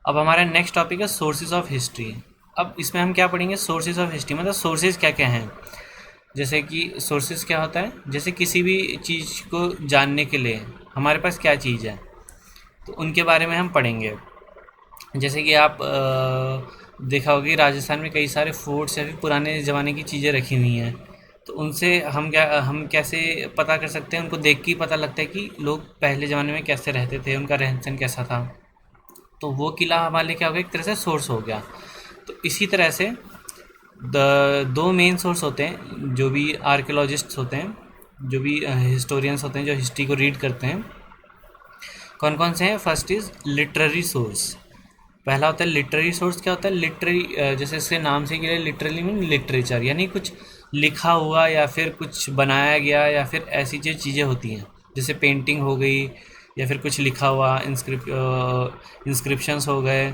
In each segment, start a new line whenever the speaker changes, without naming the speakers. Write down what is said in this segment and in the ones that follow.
अब हमारा next topic है सोर्सेज ऑफ हिस्ट्री। अब इसमें हम क्या पढ़ेंगे, सोर्सेज ऑफ हिस्ट्री मतलब सोर्सेज क्या क्या हैं। जैसे कि सोर्सेज क्या होता है, जैसे किसी भी चीज़ को जानने के लिए हमारे पास क्या चीज़ है, तो उनके बारे में हम पढ़ेंगे। जैसे कि आप देखा होगा कि राजस्थान में कई सारे फोर्ट्स या फिर पुराने ज़माने की चीज़ें रखी हुई हैं, तो उनसे हम कैसे पता कर सकते हैं, उनको देख के ही पता लगता है कि लोग पहले ज़माने में कैसे रहते थे, उनका रहन सहन कैसा था। तो वो किला हमारे लिए क्या हो गया, एक तरह से सोर्स हो गया। तो इसी तरह से दो मेन सोर्स होते हैं, जो भी आर्कियोलॉजिस्ट्स होते हैं, जो भी हिस्टोरियंस होते हैं, जो हिस्ट्री को रीड करते हैं। कौन कौन से हैं? First is literary source. पहला होता है लिटरेरी सोर्स। क्या होता है लिटरेरी? जैसे इसके नाम से कि लिटरली मीन लिटरेचर, यानी कुछ लिखा हुआ या फिर कुछ बनाया गया या फिर ऐसी जो चीज़ें होती हैं, जैसे पेंटिंग हो गई या फिर कुछ लिखा हुआ, इंस्क्रिप्शंस हो गए,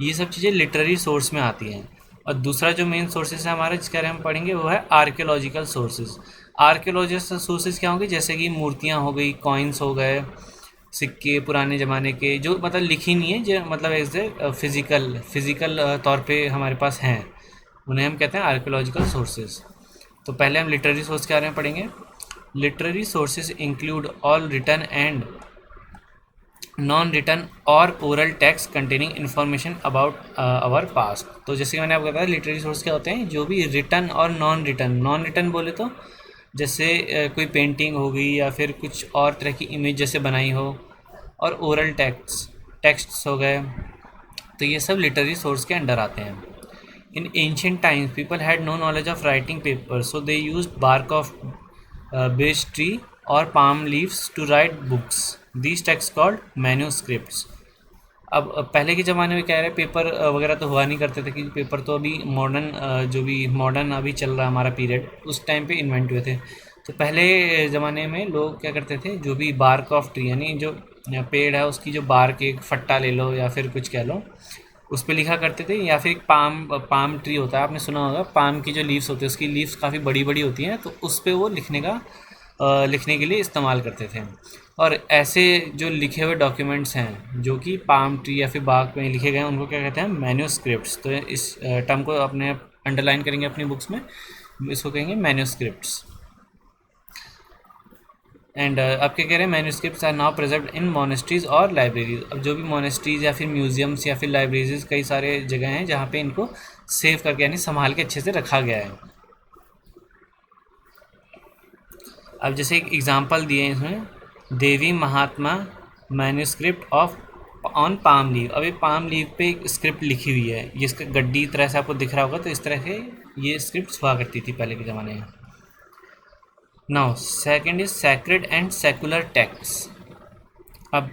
ये सब चीज़ें लिटरेरी सोर्स में आती हैं। और दूसरा जो मेन सोर्सेज है हमारा, जिसके बारे में हम पढ़ेंगे, वो है आर्कियोलॉजिकल सोर्सेज। आर्कियोलॉजिकल सोर्सेज क्या होंगे? जैसे कि मूर्तियाँ हो गई, कॉइन्स हो गए, सिक्के पुराने ज़माने के, जो मतलब लिखी नहीं है, जो मतलब ऐसे फिज़िकल तौर पे हमारे पास हैं, उन्हें हम कहते हैं आर्कियोलॉजिकल सोर्सेज। तो पहले हम लिटरेरी सोर्स के बारे में पढ़ेंगे। Literary sources include all written and non written और oral text containing information about our past. तो जैसे कि मैंने आपको बताया, लिटरेरी सोर्स क्या होते हैं? जो भी रिटन और नॉन रिटन। नॉन रिटन बोले तो जैसे कोई पेंटिंग हो गई या फिर कुछ और तरह की इमेज जैसे बनाई हो, और ओरल टेक्स्ट्स हो गए, तो ये सब लिटरेरी सोर्स के अंडर आते हैं। In ancient times people had no knowledge of writing paper, so they use bark of beech tree और palm leaves to write books. These text called manuscripts. अब पहले के ज़माने में क्या है, पेपर वगैरह तो हुआ नहीं करते थे, क्योंकि पेपर तो अभी मॉडर्न, जो भी मॉडर्न अभी चल रहा है हमारा पीरियड, उस टाइम पे इन्वेंट हुए थे। तो पहले ज़माने में लोग क्या करते थे, जो भी बार्क ऑफ ट्री यानी जो पेड़ है उसकी जो बार्क, एक फट्टा ले लो या फिर कुछ कह लो, उस पर लिखा करते थे। या फिर पाम पाम ट्री होता है, आपने सुना होगा, पाम की जो लीव्स होती है उसकी लीव्स काफ़ी बड़ी बड़ी होती हैं, तो उस पर वो लिखने के लिए इस्तेमाल करते थे। और ऐसे जो लिखे हुए डॉक्यूमेंट्स हैं जो कि पाम ट्री या फिर बाग में लिखे गए हैं, उनको क्या कहते हैं? मैन्यूस्क्रिप्ट्स। तो इस टर्म को अपने अंडरलाइन करेंगे अपनी बुक्स में, इसको कहेंगे मैन्यूस्क्रिप्ट्स। एंड अब क्या कह रहे हैं? Manuscripts are now preserved in monasteries और लाइब्रेरीज। अब जो भी मोनेस्ट्रीज या फिर म्यूजियम्स या फिर लाइब्रेरीज, कई सारे जगह हैं जहाँ पे इनको सेव करके यानी संभाल के अच्छे से रखा गया है। अब जैसे एक एग्जांपल दिए हैं इसमें, Devi Mahatmya manuscript of on palm leave. अब ये पाम लीव पे एक स्क्रिप्ट लिखी हुई है, जिसका गड्डी तरह से आपको दिख रहा होगा, तो इस तरह से ये स्क्रिप्ट हुआ करती थी पहले के ज़माने में। Now second is sacred and secular text. अब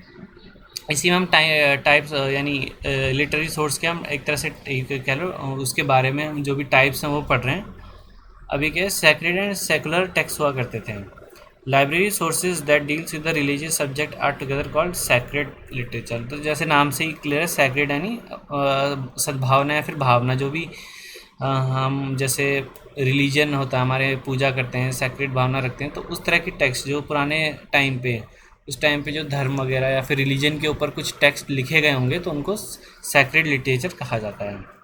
इसी में हम टाइप्स यानी लिटरेरी सोर्स के हम एक तरह से कह लो, उसके बारे में हम जो भी टाइप्स हैं वो पढ़ रहे हैं। अभी क्या है, सैक्रेड एंड सेकुलर टेक्स्ट हुआ करते थे। Library sources that deals with the religious subject are together called sacred literature. तो जैसे नाम से ही क्लियर है, सैक्रेड यानी सद्भावना या फिर भावना, जो भी हम जैसे रिलीजन होता है, हमारे पूजा करते हैं, सैक्रेड भावना रखते हैं, तो उस तरह की टेक्स्ट जो पुराने टाइम पे, उस टाइम पे जो धर्म वगैरह या फिर रिलीजन के ऊपर कुछ टेक्स्ट लिखे गए होंगे, तो उनको सैक्रेड लिटरेचर कहा जाता है।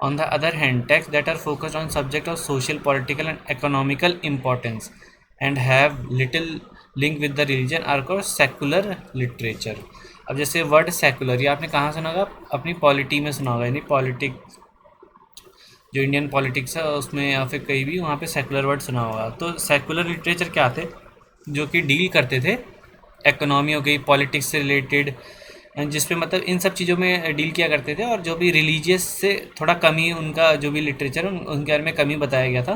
On the other hand, texts that are focused on subject of social, political and economical importance and have little link with the religion are called secular literature. अब जैसे वर्ड सेकुलर, ये आपने कहाँ सुना होगा? अपनी पॉलिटी में सुना होगा, यानी पॉलिटिक्स, जो इंडियन पॉलिटिक्स है उसमें या फिर कहीं भी, वहाँ पे सेकुलर वर्ड सुना होगा। तो सेकुलर लिटरेचर क्या थे? जो कि डील करते थे इकोनॉमी हो गई, पॉलिटिक्स से रिलेटेड, जिसपे मतलब इन सब चीज़ों में डील किया करते थे, और जो भी रिलीजियस से थोड़ा कमी, उनका जो भी लिटरेचर उनके बारे में कमी बताया गया था,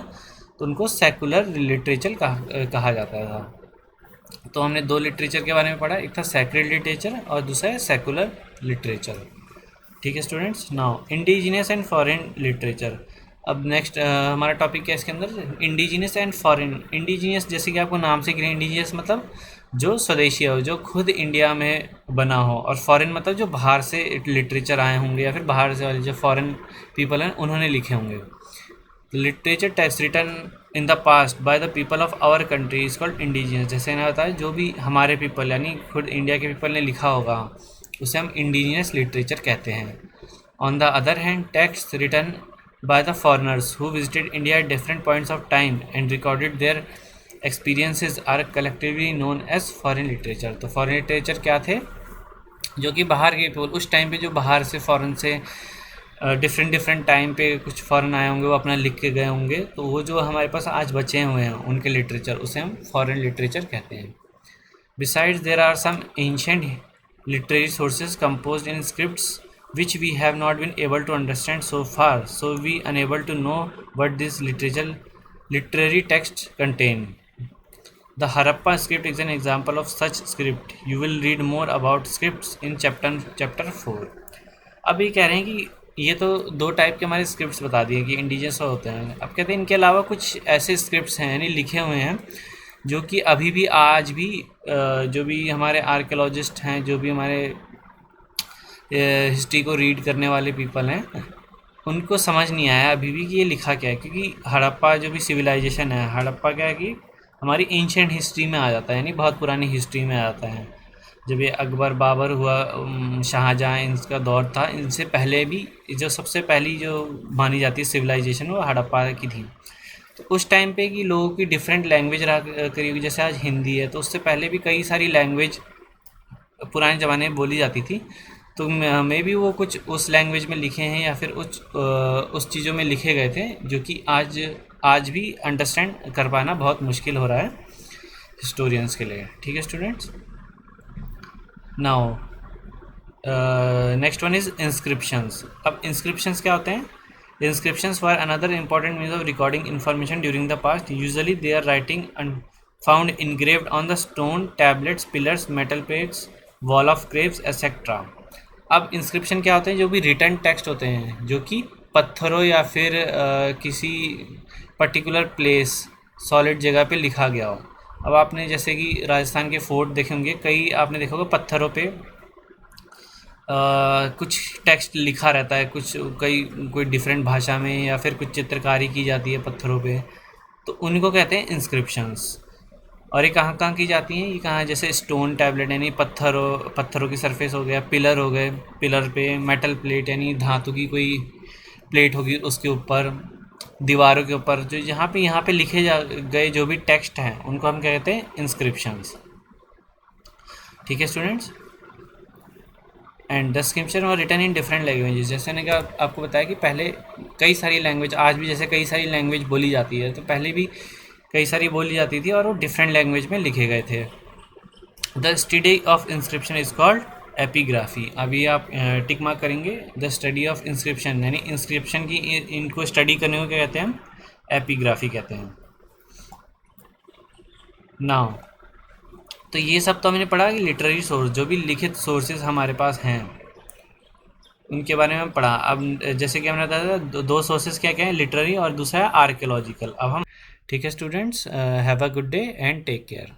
तो उनको सेकुलर लिटरेचर कहा जाता था। तो हमने दो लिटरेचर के बारे में पढ़ा, एक था सैक्रेड लिटरेचर और दूसरा है सेकुलर लिटरेचर। ठीक है students. Now indigenous and foreign literature. अब नेक्स्ट हमारा टॉपिक क्या है इसके अंदर? Indigenous and foreign. इंडिजिनियस जैसे कि आपको नाम से क्लियर, इंडिजिनियस मतलब जो स्वदेशी हो, जो खुद इंडिया में बना हो, और फॉरेन मतलब जो बाहर से लिटरेचर आए होंगे या फिर बाहर से वाले जो फॉरेन पीपल हैं उन्होंने लिखे होंगे। Literature text written in the past by the people of our country is called indigenous. जैसे मैंने बताया, जो भी हमारे पीपल यानी खुद इंडिया के पीपल ने लिखा होगा, उसे हम इंडिजिनस लिटरेचर कहते हैं। On the other hand text written by the foreigners who visited India at different points of time and recorded their experiences are collectively known as foreign literature। तो foreign literature क्या थे, जो कि बाहर के people उस टाइम पे जो बाहर से फॉरेन से डिफरेंट डिफरेंट टाइम पे कुछ फॉरेन आए होंगे, वो अपना लिख के गए होंगे, तो वो जो हमारे पास आज बचे हुए हैं उनके लिटरेचर, उसे हम फॉरेन लिटरेचर कहते हैं। Besides, there are some ancient literary sources composed in scripts which we have not been able to understand so far, so we unable to know what this literary text contain। The Harappa script is an example of such script। You will read more about scripts in chapter 4। अब ये कह रहे हैं कि ये तो दो type के हमारे स्क्रिप्ट्स बता दिए कि इंडिजिनस होते हैं। अब कहते हैं इनके अलावा कुछ ऐसे स्क्रिप्ट्स हैं यानी लिखे हुए हैं जो कि अभी भी आज भी जो भी हमारे आर्कियोलॉजिस्ट हैं, जो भी हमारे हिस्ट्री को रीड करने वाले पीपल हैं, उनको समझ नहीं आया अभी भी कि ये लिखा क्या है। क्योंकि हड़प्पा जो भी सिविलाइजेशन है, हड़प्पा क्या है कि हमारी एंशिएंट हिस्ट्री में आ जाता है, यानी बहुत पुरानी हिस्ट्री में आ जाता है। जब ये अकबर बाबर हुआ, शाहजहाँ, इनका दौर था, इनसे पहले भी जो सबसे पहली जो मानी जाती है सिविलाइजेशन वो हड़प्पा की थी। तो उस टाइम पे कि लोगों की डिफरेंट लैंग्वेज रहा करी हुई, जैसे आज हिंदी है, तो उससे पहले भी कई सारी लैंग्वेज पुराने ज़माने में बोली जाती थी। तो मे भी वो कुछ उस लैंग्वेज में लिखे हैं या फिर उस चीज़ों में लिखे गए थे जो कि आज भी अंडरस्टैंड कर पाना बहुत मुश्किल हो रहा है हिस्टोरियंस के लिए। ठीक है students, now next one is inscriptions. अब इंस्क्रिप्शंस क्या होते हैं? Inscriptions were another important means of recording information during the past. Usually they are writing and found engraved on the stone, tablets, pillars, metal plates, wall of caves, etc. अब inscription क्या होते हैं? जो भी written text होते हैं जो कि पत्थरों या फिर किसी पर्टिकुलर प्लेस, सॉलिड जगह पे लिखा गया हो। अब आपने जैसे कि राजस्थान के फोर्ट देखे होंगे, कई आपने देखा होगा पत्थरों पे कुछ टेक्स्ट लिखा रहता है, कोई डिफरेंट भाषा में, या फिर कुछ चित्रकारी की जाती है पत्थरों पे, तो उनको कहते हैं इंस्क्रिप्शंस। और ये कहाँ कहाँ की जाती हैं? ये कहाँ, जैसे स्टोन टैबलेट यानी पत्थरों की सरफेस हो गया, पिलर हो गए, पिलर पे मेटल प्लेट यानी धातु की कोई प्लेट होगी उसके ऊपर, दीवारों के ऊपर, जो यहाँ पे लिखे गए जो भी टेक्स्ट हैं उनको हम कहते हैं इंस्क्रिप्शंस। ठीक है स्टूडेंट्स, एंड द स्क्रिप्शन और रिटन इन डिफरेंट लैंग्वेजेस। जैसे मैंने कहा आपको बताया कि पहले कई सारी लैंग्वेज, आज भी जैसे कई सारी लैंग्वेज बोली जाती है, तो पहले भी कई सारी बोली जाती थी और वो डिफरेंट लैंग्वेज में लिखे गए थे। The study of inscription is called epigraphy. अभी आप टिक मार्क करेंगे, द स्टडी ऑफ इंस्क्रिप्शन यानी इंस्क्रिप्शन की इनको स्टडी करने को क्या कहते हैं? हम एपिग्राफी कहते हैं। नाउ तो ये सब तो हमने पढ़ा कि लिटरेरी सोर्स, जो भी लिखित सोर्सेज हमारे पास हैं उनके बारे में पढ़ा। अब जैसे कि हमने बताया था दो सोर्सेज क्या क्या हैं, लिटरेरी और दूसरा है आर्कियोलॉजिकल। अब हम ठीक है students, have a good day and take care.